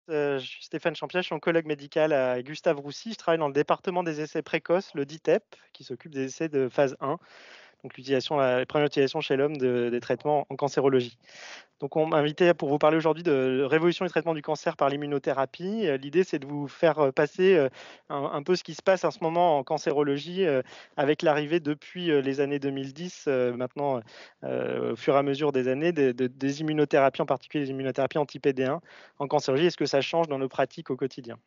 Je suis Stéphane Champia, je suis oncologue médical à Gustave Roussy. Je travaille dans le département des essais précoces, le DITEP, qui s'occupe des essais de phase 1, donc la première utilisation chez l'homme des traitements en cancérologie. Donc on m'a invité pour vous parler aujourd'hui de révolution du traitement du cancer par l'immunothérapie. L'idée, c'est de vous faire passer un peu ce qui se passe en ce moment en cancérologie avec l'arrivée depuis les années 2010, maintenant au fur et à mesure des années, des immunothérapies, en particulier les immunothérapies anti-PD1 en cancérologie. Est-ce que ça change dans nos pratiques au quotidien?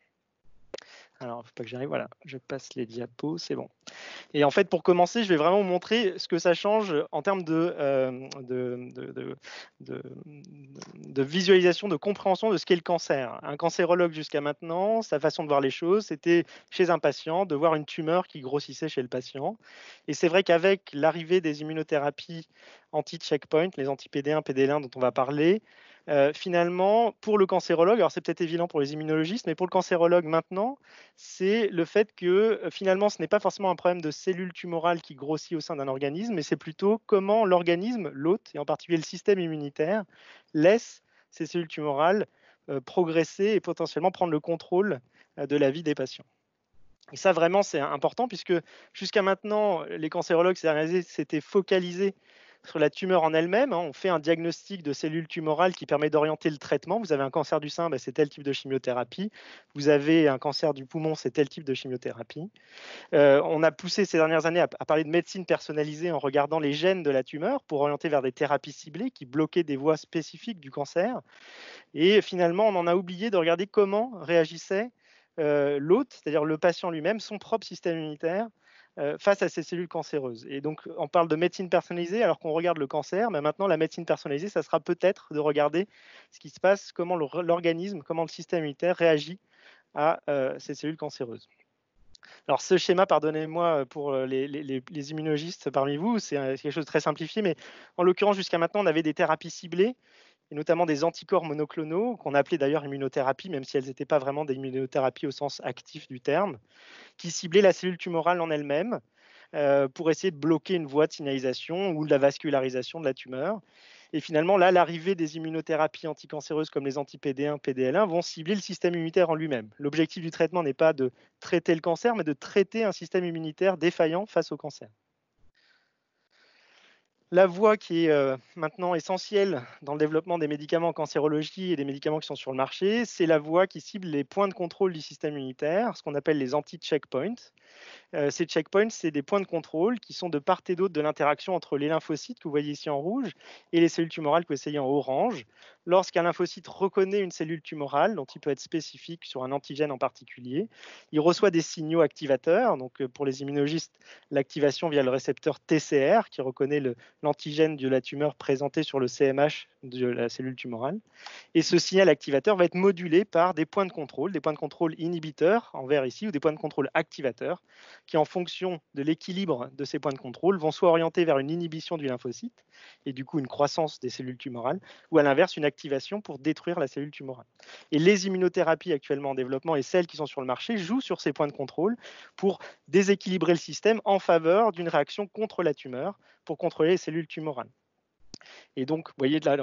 Alors, il ne faut pas que j'arrive, voilà, je passe les diapos, c'est bon. Et en fait, pour commencer, je vais vraiment vous montrer ce que ça change en termes de visualisation, de compréhension de ce qu'est le cancer. Un cancérologue, jusqu'à maintenant, sa façon de voir les choses, c'était chez un patient, de voir une tumeur qui grossissait chez le patient. Et c'est vrai qu'avec l'arrivée des immunothérapies anti-checkpoint, les anti-PD1, PD-L1 dont on va parler, finalement, pour le cancérologue, alors c'est peut-être évident pour les immunologistes, mais pour le cancérologue maintenant, c'est le fait que finalement, ce n'est pas forcément un problème de cellules tumorales qui grossit au sein d'un organisme, mais c'est plutôt comment l'organisme, l'hôte, et en particulier le système immunitaire, laisse ces cellules tumorales progresser et potentiellement prendre le contrôle de la vie des patients. Et ça, vraiment, c'est important puisque jusqu'à maintenant, les cancérologues s'étaient focalisés sur la tumeur en elle-même. On fait un diagnostic de cellules tumorales qui permet d'orienter le traitement. Vous avez un cancer du sein, c'est tel type de chimiothérapie. Vous avez un cancer du poumon, c'est tel type de chimiothérapie. On a poussé ces dernières années à parler de médecine personnalisée en regardant les gènes de la tumeur pour orienter vers des thérapies ciblées qui bloquaient des voies spécifiques du cancer. Et finalement, on en a oublié de regarder comment réagissait l'hôte, c'est-à-dire le patient lui-même, son propre système immunitaire, face à ces cellules cancéreuses. Et donc, on parle de médecine personnalisée alors qu'on regarde le cancer, mais maintenant, la médecine personnalisée, ça sera peut-être de regarder ce qui se passe, comment l'organisme, comment le système immunitaire réagit à ces cellules cancéreuses. Alors, ce schéma, pardonnez-moi pour les immunologistes parmi vous, c'est quelque chose de très simplifié, mais en l'occurrence, jusqu'à maintenant, on avait des thérapies ciblées et notamment des anticorps monoclonaux, qu'on appelait d'ailleurs immunothérapie, même si elles n'étaient pas vraiment des immunothérapies au sens actif du terme, qui ciblaient la cellule tumorale en elle-même pour essayer de bloquer une voie de signalisation ou de la vascularisation de la tumeur. Et finalement, là, l'arrivée des immunothérapies anticancéreuses comme les anti-PD1, PD-L1 vont cibler le système immunitaire en lui-même. L'objectif du traitement n'est pas de traiter le cancer, mais de traiter un système immunitaire défaillant face au cancer. La voie qui est maintenant essentielle dans le développement des médicaments en cancérologie et des médicaments qui sont sur le marché, c'est la voie qui cible les points de contrôle du système immunitaire, ce qu'on appelle les anti-checkpoints. Ces checkpoints, c'est des points de contrôle qui sont de part et d'autre de l'interaction entre les lymphocytes que vous voyez ici en rouge et les cellules tumorales que vous voyez en orange. Lorsqu'un lymphocyte reconnaît une cellule tumorale, dont il peut être spécifique sur un antigène en particulier, il reçoit des signaux activateurs. Donc, pour les immunologistes, l'activation via le récepteur TCR qui reconnaît l'antigène de la tumeur présenté sur le CMH de la cellule tumorale. Et ce signal activateur va être modulé par des points de contrôle inhibiteurs en vert ici, ou des points de contrôle activateurs, qui en fonction de l'équilibre de ces points de contrôle vont soit orienter vers une inhibition du lymphocyte, et du coup une croissance des cellules tumorales, ou à l'inverse une activation pour détruire la cellule tumorale. Et les immunothérapies actuellement en développement et celles qui sont sur le marché jouent sur ces points de contrôle pour déséquilibrer le système en faveur d'une réaction contre la tumeur, pour contrôler les cellules tumorales. Et donc, vous voyez là,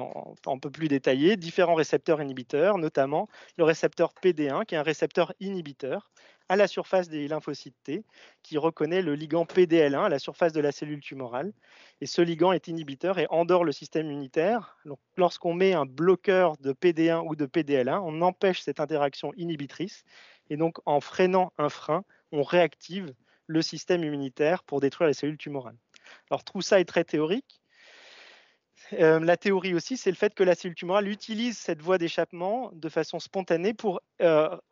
un peu plus détaillé, différents récepteurs inhibiteurs, notamment le récepteur PD1, qui est un récepteur inhibiteur à la surface des lymphocytes T, qui reconnaît le ligand PDL1 à la surface de la cellule tumorale. Et ce ligand est inhibiteur et endort le système immunitaire. Donc, lorsqu'on met un bloqueur de PD1 ou de PDL1, on empêche cette interaction inhibitrice. Et donc, en freinant un frein, on réactive le système immunitaire pour détruire les cellules tumorales. Alors, tout ça est très théorique. La théorie aussi, c'est le fait que la cellule tumorale utilise cette voie d'échappement de façon spontanée pour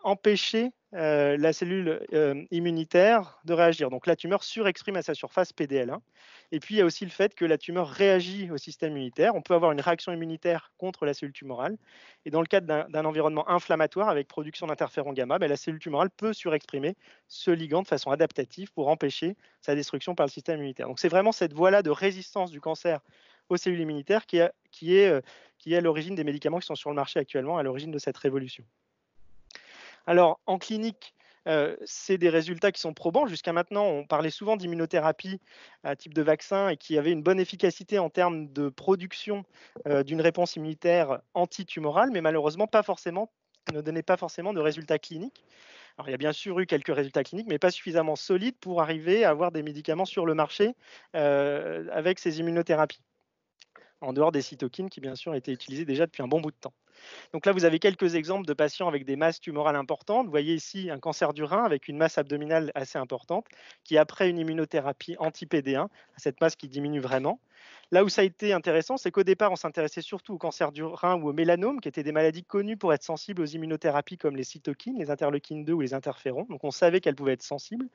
empêcher la cellule immunitaire de réagir. Donc la tumeur surexprime à sa surface PDL1. Et puis il y a aussi le fait que la tumeur réagit au système immunitaire. On peut avoir une réaction immunitaire contre la cellule tumorale. Et dans le cadre d'un environnement inflammatoire avec production d'interféron gamma, la cellule tumorale peut surexprimer ce ligand de façon adaptative pour empêcher sa destruction par le système immunitaire. Donc c'est vraiment cette voie-là de résistance du cancer aux cellules immunitaires qui est à l'origine des médicaments qui sont sur le marché actuellement, à l'origine de cette révolution. Alors, en clinique, c'est des résultats qui sont probants. Jusqu'à maintenant, on parlait souvent d'immunothérapie à type de vaccin et qui avait une bonne efficacité en termes de production d'une réponse immunitaire antitumorale, mais malheureusement pas forcément ne donnait pas forcément de résultats cliniques. Alors, il y a bien sûr eu quelques résultats cliniques, mais pas suffisamment solides pour arriver à avoir des médicaments sur le marché avec ces immunothérapies, en dehors des cytokines qui, bien sûr, étaient utilisées déjà depuis un bon bout de temps. Donc là, vous avez quelques exemples de patients avec des masses tumorales importantes. Vous voyez ici un cancer du rein avec une masse abdominale assez importante, qui après une immunothérapie anti-PD1, a cette masse qui diminue vraiment. Là où ça a été intéressant, c'est qu'au départ, on s'intéressait surtout au cancer du rein ou au mélanome, qui étaient des maladies connues pour être sensibles aux immunothérapies comme les cytokines, les interleukines 2 ou les interférons. Donc on savait qu'elles pouvaient être sensibles.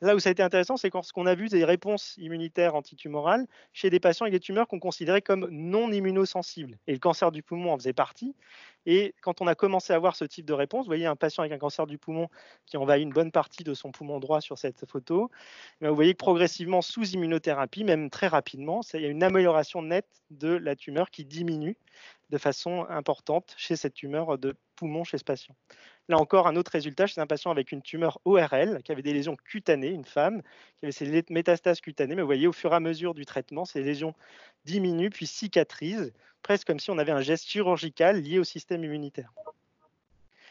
Là où ça a été intéressant, c'est quand on a vu des réponses immunitaires antitumorales chez des patients avec des tumeurs qu'on considérait comme non immunosensibles. Et le cancer du poumon en faisait partie. Et quand on a commencé à voir ce type de réponse, vous voyez un patient avec un cancer du poumon qui envahit une bonne partie de son poumon droit sur cette photo, vous voyez que progressivement, sous immunothérapie, même très rapidement, il y a une amélioration nette de la tumeur qui diminue de façon importante chez cette tumeur de poumon chez ce patient. Là encore, un autre résultat chez un patient avec une tumeur ORL, qui avait des lésions cutanées, une femme, qui avait ces métastases cutanées. Mais vous voyez, au fur et à mesure du traitement, ces lésions diminuent puis cicatrisent, presque comme si on avait un geste chirurgical lié au système immunitaire.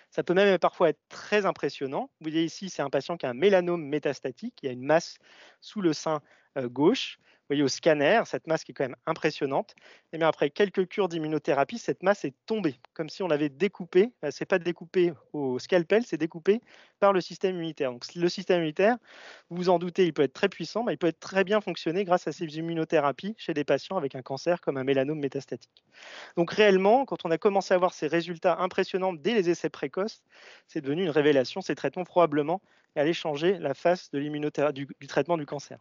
Ça peut même parfois être très impressionnant. Vous voyez ici, c'est un patient qui a un mélanome métastatique, il y a une masse sous le sein gauche. Vous voyez au scanner, cette masse qui est quand même impressionnante. Et bien après quelques cures d'immunothérapie, cette masse est tombée, comme si on l'avait découpée. Ce n'est pas découpé au scalpel, c'est découpé par le système immunitaire. Donc le système immunitaire, vous vous en doutez, il peut être très puissant, mais il peut être très bien fonctionner grâce à ces immunothérapies chez des patients avec un cancer comme un mélanome métastatique. Donc réellement, quand on a commencé à voir ces résultats impressionnants dès les essais précoces, c'est devenu une révélation. Ces traitements probablement allaient changer la face de du traitement du cancer.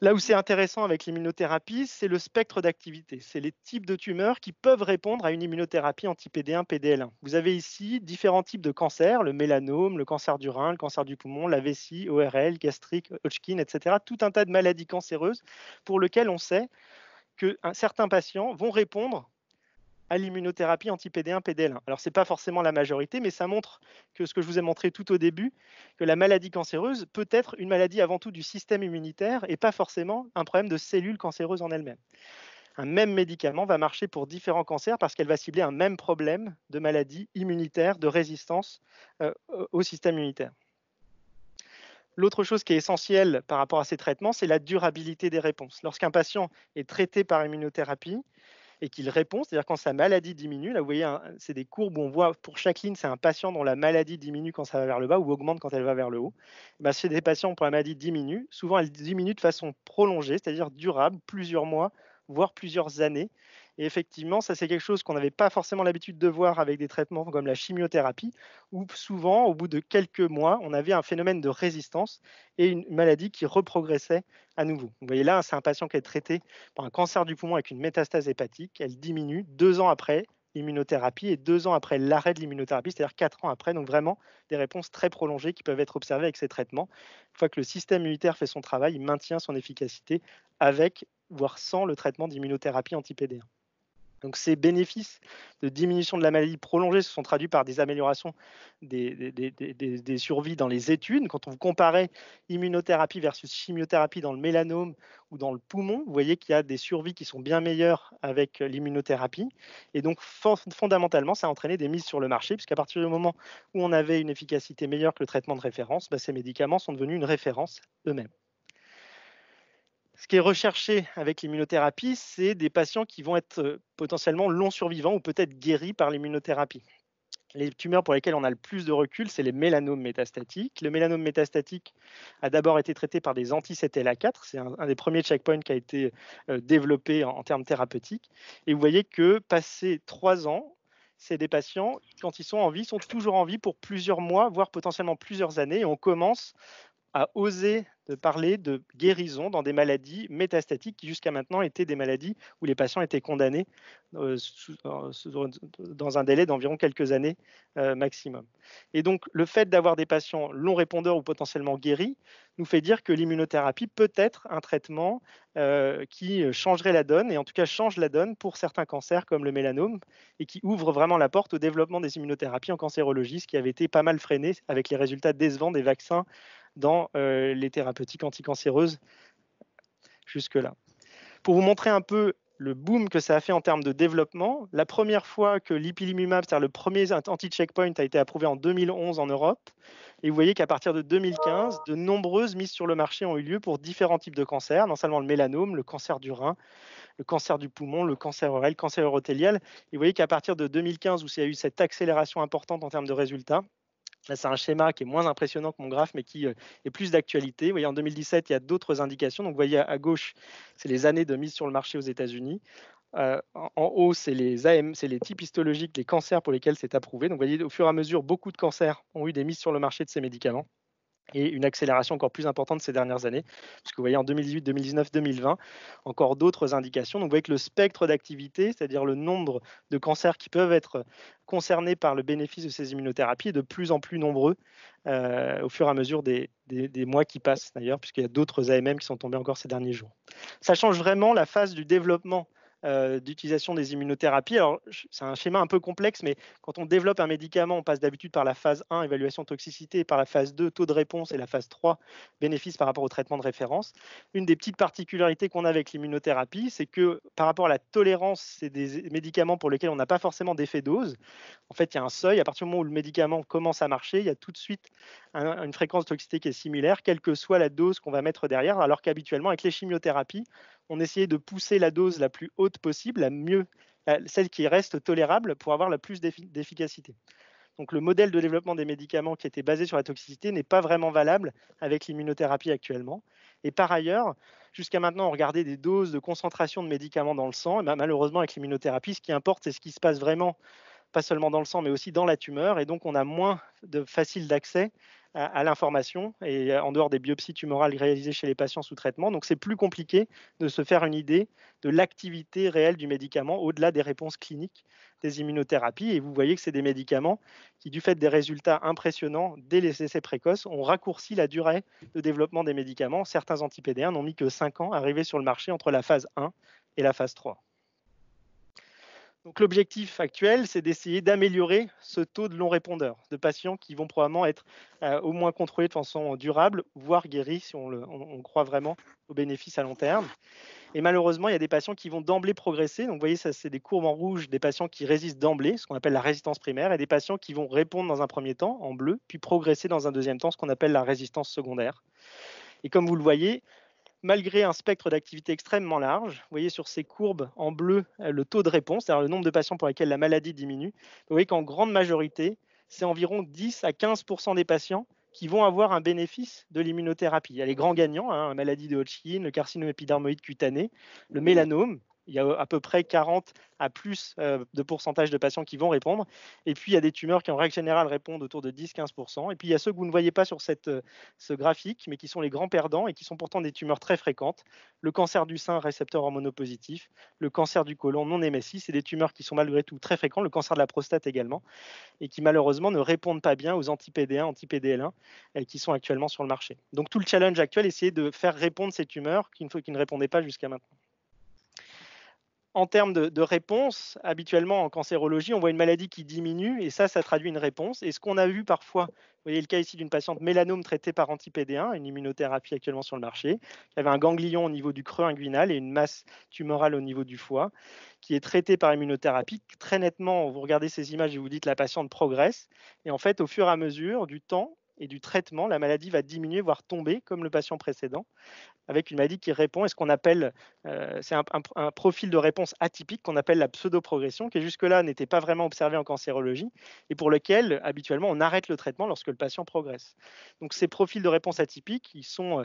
Là où c'est intéressant avec l'immunothérapie, c'est le spectre d'activité. C'est les types de tumeurs qui peuvent répondre à une immunothérapie anti-PD1, PDL1. Vous avez ici différents types de cancers, le mélanome, le cancer du rein, le cancer du poumon, la vessie, ORL, gastrique, Hodgkin, etc. Tout un tas de maladies cancéreuses pour lesquelles on sait que certains patients vont répondre à l'immunothérapie anti-PD1, PDL1. Alors, ce n'est pas forcément la majorité, mais ça montre que ce que je vous ai montré tout au début, que la maladie cancéreuse peut être une maladie avant tout du système immunitaire et pas forcément un problème de cellules cancéreuses en elles-mêmes. Un même médicament va marcher pour différents cancers parce qu'elle va cibler un même problème de maladie immunitaire, de résistance au système immunitaire. L'autre chose qui est essentielle par rapport à ces traitements, c'est la durabilité des réponses. Lorsqu'un patient est traité par immunothérapie, et qu'il répond, c'est-à-dire quand sa maladie diminue. Là, vous voyez, c'est des courbes où on voit pour chaque ligne, c'est un patient dont la maladie diminue quand ça va vers le bas ou augmente quand elle va vers le haut. Chez des patients pour la maladie diminue, souvent elle diminue de façon prolongée, c'est-à-dire durable, plusieurs mois, voire plusieurs années. Et effectivement, ça c'est quelque chose qu'on n'avait pas forcément l'habitude de voir avec des traitements comme la chimiothérapie, où souvent, au bout de quelques mois, on avait un phénomène de résistance et une maladie qui reprogressait à nouveau. Vous voyez là, c'est un patient qui est traité pour un cancer du poumon avec une métastase hépatique. Elle diminue 2 ans après l'immunothérapie et 2 ans après l'arrêt de l'immunothérapie, c'est-à-dire 4 ans après. Donc vraiment des réponses très prolongées qui peuvent être observées avec ces traitements. Une fois que le système immunitaire fait son travail, il maintient son efficacité avec, voire sans le traitement d'immunothérapie anti-PD1. Donc ces bénéfices de diminution de la maladie prolongée se sont traduits par des améliorations des survies dans les études. Quand on comparait immunothérapie versus chimiothérapie dans le mélanome ou dans le poumon, vous voyez qu'il y a des survies qui sont bien meilleures avec l'immunothérapie. Et donc fondamentalement, ça a entraîné des mises sur le marché, puisqu'à partir du moment où on avait une efficacité meilleure que le traitement de référence, ces médicaments sont devenus une référence eux-mêmes. Ce qui est recherché avec l'immunothérapie, c'est des patients qui vont être potentiellement longs survivants ou peut-être guéris par l'immunothérapie. Les tumeurs pour lesquelles on a le plus de recul, c'est les mélanomes métastatiques. Le mélanome métastatique a d'abord été traité par des anti-CTLA4. C'est un des premiers checkpoints qui a été développé en termes thérapeutiques. Et vous voyez que passé 3 ans, c'est des patients, quand ils sont en vie, sont toujours en vie pour plusieurs mois, voire potentiellement plusieurs années. Et on commence à oser de parler de guérison dans des maladies métastatiques qui jusqu'à maintenant étaient des maladies où les patients étaient condamnés dans un délai d'environ quelques années maximum. Et donc le fait d'avoir des patients longs répondeurs ou potentiellement guéris nous fait dire que l'immunothérapie peut être un traitement qui changerait la donne, et en tout cas change la donne pour certains cancers comme le mélanome, et qui ouvre vraiment la porte au développement des immunothérapies en cancérologie, ce qui avait été pas mal freiné avec les résultats décevants des vaccins dans les thérapeutiques anticancéreuses jusque-là. Pour vous montrer un peu le boom que ça a fait en termes de développement. La première fois que l'ipilimumab, c'est-à-dire le premier anti-checkpoint, a été approuvé en 2011 en Europe. Et vous voyez qu'à partir de 2015, de nombreuses mises sur le marché ont eu lieu pour différents types de cancers, non seulement le mélanome, le cancer du rein, le cancer du poumon, le cancer oral, le cancer urothélial. Et vous voyez qu'à partir de 2015, où il y a eu cette accélération importante en termes de résultats, là, c'est un schéma qui est moins impressionnant que mon graphe, mais qui est plus d'actualité. Vous voyez, en 2017, il y a d'autres indications. Donc, vous voyez à gauche, c'est les années de mise sur le marché aux États-Unis. En haut, c'est les AM, c'est les types histologiques, les cancers pour lesquels c'est approuvé. Donc, vous voyez, au fur et à mesure, beaucoup de cancers ont eu des mises sur le marché de ces médicaments et une accélération encore plus importante ces dernières années, puisque vous voyez en 2018, 2019, 2020, encore d'autres indications. Donc vous voyez que le spectre d'activité, c'est-à-dire le nombre de cancers qui peuvent être concernés par le bénéfice de ces immunothérapies, est de plus en plus nombreux au fur et à mesure des mois qui passent d'ailleurs, puisqu'il y a d'autres AMM qui sont tombés encore ces derniers jours. Ça change vraiment la phase du développement d'utilisation des immunothérapies. Alors, c'est un schéma un peu complexe, mais quand on développe un médicament, on passe d'habitude par la phase 1, évaluation de toxicité, et par la phase 2, taux de réponse, et la phase 3, bénéfice par rapport au traitement de référence. Une des petites particularités qu'on a avec l'immunothérapie, c'est que par rapport à la tolérance, c'est des médicaments pour lesquels on n'a pas forcément d'effet dose. En fait, il y a un seuil. À partir du moment où le médicament commence à marcher, il y a tout de suite une fréquence de toxicité qui est similaire, quelle que soit la dose qu'on va mettre derrière, alors qu'habituellement, avec les chimiothérapies, on essayait de pousser la dose la plus haute possible, celle qui reste tolérable pour avoir la plus d'efficacité. Donc le modèle de développement des médicaments qui était basé sur la toxicité n'est pas vraiment valable avec l'immunothérapie actuellement. Et par ailleurs, jusqu'à maintenant, on regardait des doses de concentration de médicaments dans le sang. Et malheureusement, avec l'immunothérapie, ce qui importe, c'est ce qui se passe vraiment, pas seulement dans le sang, mais aussi dans la tumeur. Et donc, on a moins de facile d'accès à l'information et en dehors des biopsies tumorales réalisées chez les patients sous traitement. Donc, c'est plus compliqué de se faire une idée de l'activité réelle du médicament au-delà des réponses cliniques des immunothérapies. Et vous voyez que c'est des médicaments qui, du fait des résultats impressionnants dès les essais précoces, ont raccourci la durée de développement des médicaments. Certains anti-PD1 n'ont mis que 5 ans à arriver sur le marché entre la phase 1 et la phase 3. Donc l'objectif actuel, c'est d'essayer d'améliorer ce taux de non-répondeurs, de patients qui vont probablement être au moins contrôlés de façon durable, voire guéris si on croit vraiment aux bénéfices à long terme. Et malheureusement, il y a des patients qui vont d'emblée progresser. Donc vous voyez, ça c'est des courbes en rouge, des patients qui résistent d'emblée, ce qu'on appelle la résistance primaire, et des patients qui vont répondre dans un premier temps, en bleu, puis progresser dans un deuxième temps, ce qu'on appelle la résistance secondaire. Et comme vous le voyez, malgré un spectre d'activité extrêmement large, vous voyez sur ces courbes en bleu le taux de réponse, c'est-à-dire le nombre de patients pour lesquels la maladie diminue. Vous voyez qu'en grande majorité, c'est environ 10 à 15% des patients qui vont avoir un bénéfice de l'immunothérapie. Il y a les grands gagnants, la maladie de Hodgkin, le carcinome épidermoïde cutané, le mélanome. Il y a à peu près 40 à plus de pourcentage de patients qui vont répondre. Et puis, il y a des tumeurs qui, en règle générale, répondent autour de 10-15%. Et puis, il y a ceux que vous ne voyez pas sur ce graphique, mais qui sont les grands perdants et qui sont pourtant des tumeurs très fréquentes. Le cancer du sein, récepteur hormonopositif, le cancer du côlon non émissif, c'est des tumeurs qui sont malgré tout très fréquentes, le cancer de la prostate également, et qui malheureusement ne répondent pas bien aux anti-PD1, anti-PDL1 qui sont actuellement sur le marché. Donc, tout le challenge actuel, c'est essayer de faire répondre ces tumeurs qui ne répondaient pas jusqu'à maintenant. En termes de réponse, habituellement en cancérologie, on voit une maladie qui diminue et ça traduit une réponse. Et ce qu'on a vu parfois, vous voyez le cas ici d'une patiente mélanome traitée par anti-PD1, une immunothérapie actuellement sur le marché, qui avait un ganglion au niveau du creux inguinal et une masse tumorale au niveau du foie, qui est traitée par immunothérapie. Très nettement, vous regardez ces images et vous dites la patiente progresse. Et en fait, au fur et à mesure du temps et du traitement, la maladie va diminuer, voire tomber, comme le patient précédent, avec une maladie qui répond à ce qu'on appelle, c'est un profil de réponse atypique qu'on appelle la pseudoprogression, qui jusque-là n'était pas vraiment observé en cancérologie et pour lequel habituellement on arrête le traitement lorsque le patient progresse. Donc ces profils de réponse atypiques, ils sont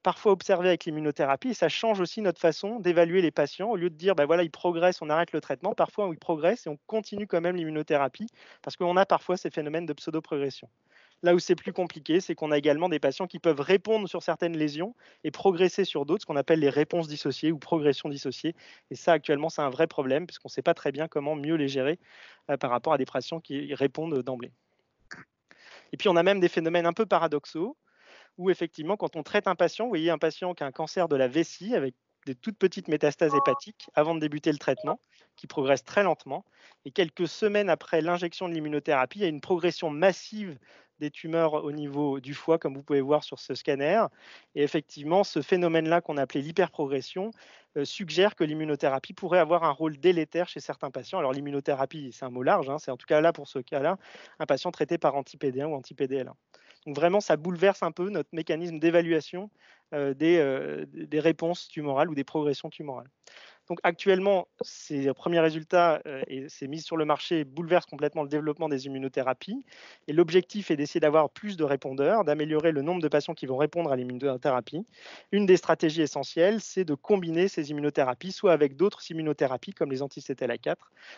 parfois observés avec l'immunothérapie et ça change aussi notre façon d'évaluer les patients. Au lieu de dire, ben voilà, ils progressent, on arrête le traitement, parfois ils progressent et on continue quand même l'immunothérapie parce qu'on a parfois ces phénomènes de pseudoprogression. Là où c'est plus compliqué, c'est qu'on a également des patients qui peuvent répondre sur certaines lésions et progresser sur d'autres, ce qu'on appelle les réponses dissociées ou progressions dissociées. Et ça, actuellement, c'est un vrai problème puisqu'on ne sait pas très bien comment mieux les gérer par rapport à des patients qui répondent d'emblée. Et puis, on a même des phénomènes un peu paradoxaux où, effectivement, quand on traite un patient, vous voyez un patient qui a un cancer de la vessie avec des toutes petites métastases hépatiques avant de débuter le traitement, qui progresse très lentement. Et quelques semaines après l'injection de l'immunothérapie, il y a une progression massive des tumeurs au niveau du foie, comme vous pouvez voir sur ce scanner. Et effectivement, ce phénomène-là qu'on a appelé l'hyperprogression suggèrent que l'immunothérapie pourrait avoir un rôle délétère chez certains patients. Alors l'immunothérapie, c'est un mot large, hein, c'est en tout cas là pour ce cas-là, un patient traité par anti-PD1 ou anti-PDL1. Donc vraiment, ça bouleverse un peu notre mécanisme d'évaluation des réponses tumorales ou des progressions tumorales. Donc actuellement, ces premiers résultats et ces mises sur le marché bouleversent complètement le développement des immunothérapies. Et l'objectif est d'essayer d'avoir plus de répondeurs, d'améliorer le nombre de patients qui vont répondre à l'immunothérapie. Une des stratégies essentielles, c'est de combiner ces immunothérapies, soit avec d'autres immunothérapies comme les anti-CTLA4,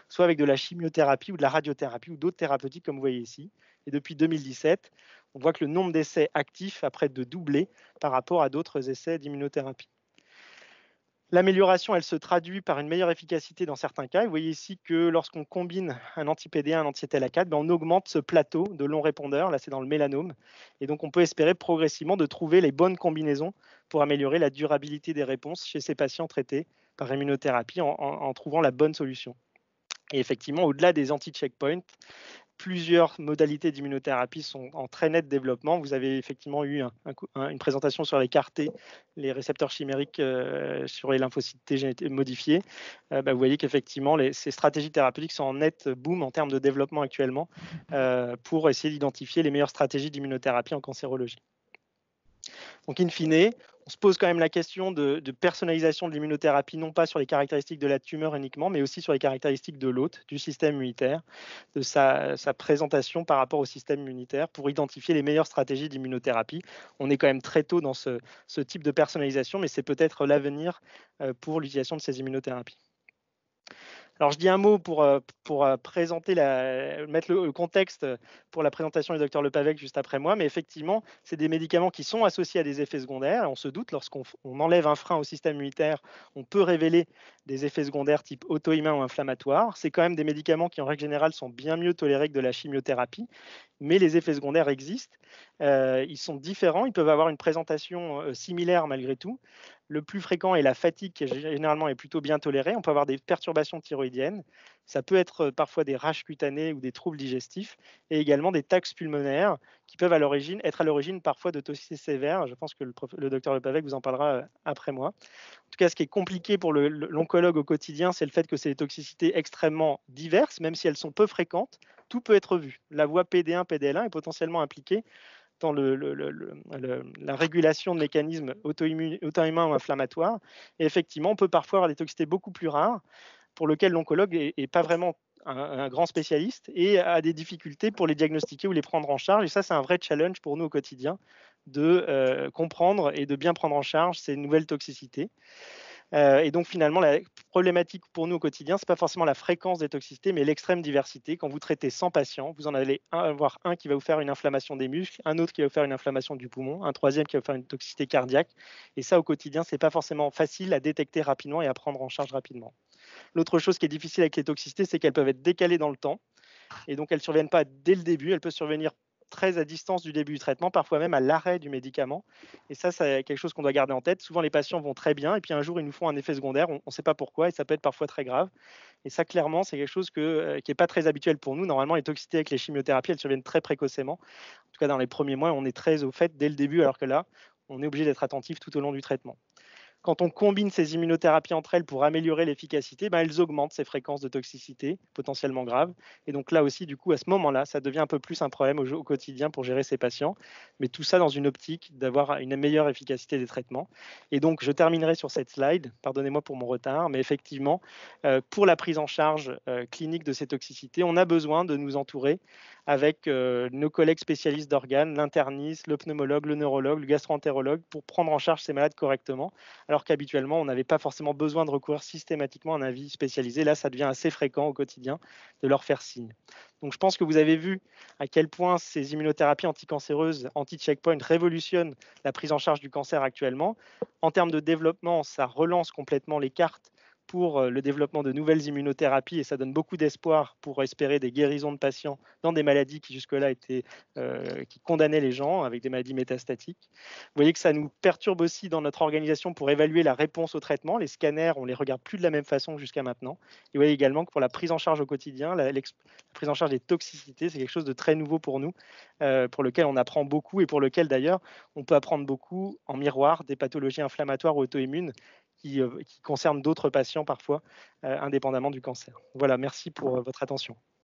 soit avec de la chimiothérapie ou de la radiothérapie ou d'autres thérapeutiques comme vous voyez ici. Et depuis 2017, on voit que le nombre d'essais actifs a près de doublé par rapport à d'autres essais d'immunothérapie. L'amélioration, elle se traduit par une meilleure efficacité dans certains cas. Vous voyez ici que lorsqu'on combine un anti-PD1 et un anti-TLA4, on augmente ce plateau de longs répondeurs. Là, c'est dans le mélanome. Et donc, on peut espérer progressivement de trouver les bonnes combinaisons pour améliorer la durabilité des réponses chez ces patients traités par immunothérapie en trouvant la bonne solution. Et effectivement, au-delà des anti-checkpoints, plusieurs modalités d'immunothérapie sont en très net développement. Vous avez effectivement eu une présentation sur les CAR-T, les récepteurs chimériques sur les lymphocytes T modifiés. Vous voyez qu'effectivement, ces stratégies thérapeutiques sont en net boom en termes de développement actuellement pour essayer d'identifier les meilleures stratégies d'immunothérapie en cancérologie. Donc, in fine, on se pose quand même la question de personnalisation de l'immunothérapie, non pas sur les caractéristiques de la tumeur uniquement, mais aussi sur les caractéristiques de l'hôte, du système immunitaire, de sa présentation par rapport au système immunitaire pour identifier les meilleures stratégies d'immunothérapie. On est quand même très tôt dans ce type de personnalisation, mais c'est peut-être l'avenir pour l'utilisation de ces immunothérapies. Alors, je dis un mot pour présenter mettre le contexte pour la présentation du docteur Lepavec juste après moi, mais effectivement, c'est des médicaments qui sont associés à des effets secondaires. On se doute, lorsqu'on enlève un frein au système immunitaire, on peut révéler des effets secondaires type auto-immun ou inflammatoire. C'est quand même des médicaments qui, en règle générale, sont bien mieux tolérés que de la chimiothérapie, mais les effets secondaires existent. Ils sont différents, ils peuvent avoir une présentation similaire malgré tout. Le plus fréquent est la fatigue, qui généralement est plutôt bien tolérée. On peut avoir des perturbations thyroïdiennes. Ça peut être parfois des rash cutanés ou des troubles digestifs, et également des taxes pulmonaires qui peuvent être à l'origine parfois de toxicité sévère. Je pense que le docteur Lepavec vous en parlera après moi. En tout cas, ce qui est compliqué pour l'oncologue au quotidien, c'est le fait que c'est des toxicités extrêmement diverses, même si elles sont peu fréquentes. Tout peut être vu. La voie PD1, PDL1 est potentiellement impliquée dans la régulation de mécanismes auto-immuns ou inflammatoires. Et effectivement, on peut parfois avoir des toxicités beaucoup plus rares pour lesquelles l'oncologue n'est pas vraiment un grand spécialiste et a des difficultés pour les diagnostiquer ou les prendre en charge. Et ça, c'est un vrai challenge pour nous au quotidien de comprendre et de bien prendre en charge ces nouvelles toxicités. Et donc finalement, la problématique pour nous au quotidien, ce n'est pas forcément la fréquence des toxicités, mais l'extrême diversité. Quand vous traitez 100 patients, vous en allez avoir un qui va vous faire une inflammation des muscles, un autre qui va vous faire une inflammation du poumon, un troisième qui va vous faire une toxicité cardiaque. Et ça, au quotidien, ce n'est pas forcément facile à détecter rapidement et à prendre en charge rapidement. L'autre chose qui est difficile avec les toxicités, c'est qu'elles peuvent être décalées dans le temps. Et donc, elles ne surviennent pas dès le début, elles peuvent survenir très à distance du début du traitement, parfois même à l'arrêt du médicament. Et ça, c'est quelque chose qu'on doit garder en tête. Souvent, les patients vont très bien, et puis un jour, ils nous font un effet secondaire, on ne sait pas pourquoi, et ça peut être parfois très grave. Et ça, clairement, c'est quelque chose qui n'est pas très habituel pour nous. Normalement, les toxicités avec les chimiothérapies, elles surviennent très précocement. En tout cas, dans les premiers mois, on est très au fait dès le début, alors que là, on est obligé d'être attentif tout au long du traitement. Quand on combine ces immunothérapies entre elles pour améliorer l'efficacité, elles augmentent ces fréquences de toxicité potentiellement graves. Et donc là aussi, du coup, à ce moment-là, ça devient un peu plus un problème au quotidien pour gérer ces patients. Mais tout ça dans une optique d'avoir une meilleure efficacité des traitements. Et donc, je terminerai sur cette slide. Pardonnez-moi pour mon retard, mais effectivement, pour la prise en charge clinique de ces toxicités, on a besoin de nous entourer avec nos collègues spécialistes d'organes, l'interniste, le pneumologue, le neurologue, le gastro-entérologue, pour prendre en charge ces malades correctement, alors qu'habituellement, on n'avait pas forcément besoin de recourir systématiquement à un avis spécialisé. Là, ça devient assez fréquent au quotidien de leur faire signe. Donc, je pense que vous avez vu à quel point ces immunothérapies anticancéreuses, anti-checkpoint, révolutionnent la prise en charge du cancer actuellement. En termes de développement, ça relance complètement les cartes pour le développement de nouvelles immunothérapies et ça donne beaucoup d'espoir pour espérer des guérisons de patients dans des maladies qui jusque-là étaient qui condamnaient les gens avec des maladies métastatiques. Vous voyez que ça nous perturbe aussi dans notre organisation pour évaluer la réponse au traitement. Les scanners, on les regarde plus de la même façon que jusqu'à maintenant. Et vous voyez également que pour la prise en charge au quotidien, la prise en charge des toxicités, c'est quelque chose de très nouveau pour nous, pour lequel on apprend beaucoup et pour lequel d'ailleurs on peut apprendre beaucoup en miroir des pathologies inflammatoires ou auto-immunes qui concernent d'autres patients parfois, indépendamment du cancer. Voilà, merci pour votre attention.